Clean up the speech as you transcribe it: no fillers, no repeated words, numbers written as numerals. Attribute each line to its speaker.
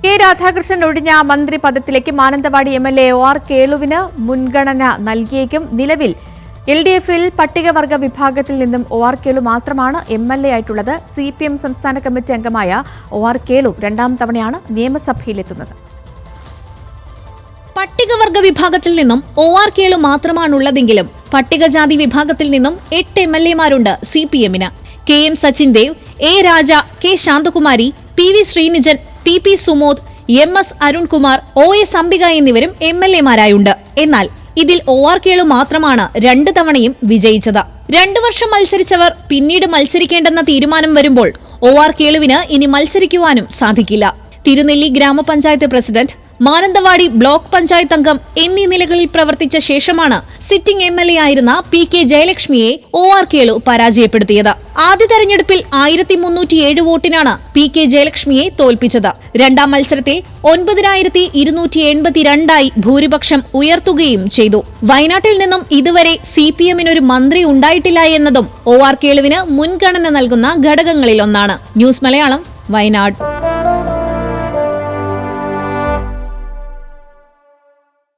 Speaker 1: K Radhakrishnan ഒഴിഞ്ഞ മന്ത്രി പദത്തിലേക്ക് Mananthavady MLA ഒ.ആർ. കേളുവിന് മുൻഗണന നൽകിയേക്കും. നിലവിൽ എൽഡിഎഫിൽ പട്ടികവർഗ വിഭാഗത്തിൽ നിന്നും ഒ.ആർ. കേളു മാത്രമാണ് എംഎൽഎ ആയിട്ടുള്ളത്. സിപിഎം സംസ്ഥാന കമ്മിറ്റി അംഗമായ ഒ.ആർ. കേളു രണ്ടാം തവണയാണ് നിയമസഭയിലെത്തുന്നത്.
Speaker 2: പട്ടികവർഗ വിഭാഗത്തിൽ നിന്നും ഒ.ആർ. കേളു മാത്രമാണുള്ളതെങ്കിലും പട്ടികജാതി വിഭാഗത്തിൽ നിന്നും 8 എംഎൽഎമാരുണ്ട് സിപിഎമ്മിന്. K M. Sachin Dev, A. Raja, K. Shanthakumari, P V. Sreenijan, T P. Sumod, M S. Arunkumar, O S. Ambika എന്നിവരും എംഎൽഎമാരായുണ്ട്. എന്നാൽ ഇതിൽ ഒ.ആർ. കേളു മാത്രമാണ് 2 തവണയും വിജയിച്ചത്. 2 വർഷം മത്സരിച്ചവർ പിന്നീട് മത്സരിക്കേണ്ടെന്ന തീരുമാനം വരുമ്പോൾ ഒ.ആർ. കേളുവിന് ഇനി മത്സരിക്കുവാനും സാധിക്കില്ല. തിരുനെല്ലി ഗ്രാമപഞ്ചായത്ത് പ്രസിഡന്റ്, മാനന്തവാടി ബ്ലോക്ക് പഞ്ചായത്ത് അംഗം എന്നീ നിലകളിൽ പ്രവർത്തിച്ച ശേഷമാണ് സിറ്റിംഗ് എംഎൽഎ ആയിരുന്ന പി.കെ. ജയലക്ഷ്മിയെ ഒ.ആർ. കേളു പരാജയപ്പെടുത്തിയത്. ആദ്യ തെരഞ്ഞെടുപ്പിൽ 1307 വോട്ടിനാണ് പി.കെ. ജയലക്ഷ്മിയെ തോൽപ്പിച്ചത്. രണ്ടാം മത്സരത്തിൽ 9282 ഭൂരിപക്ഷം ഉയർത്തുകയും ചെയ്തു. വയനാട്ടിൽ നിന്നും ഇതുവരെ സിപിഎമ്മിനൊരു മന്ത്രി ഉണ്ടായിട്ടില്ല എന്നതും ഒ.ആർ. കേളുവിന് മുൻഗണന നൽകുന്ന ഘടകങ്ങളിലൊന്നാണ്. ന്യൂസ് മലയാളം, വയനാട്.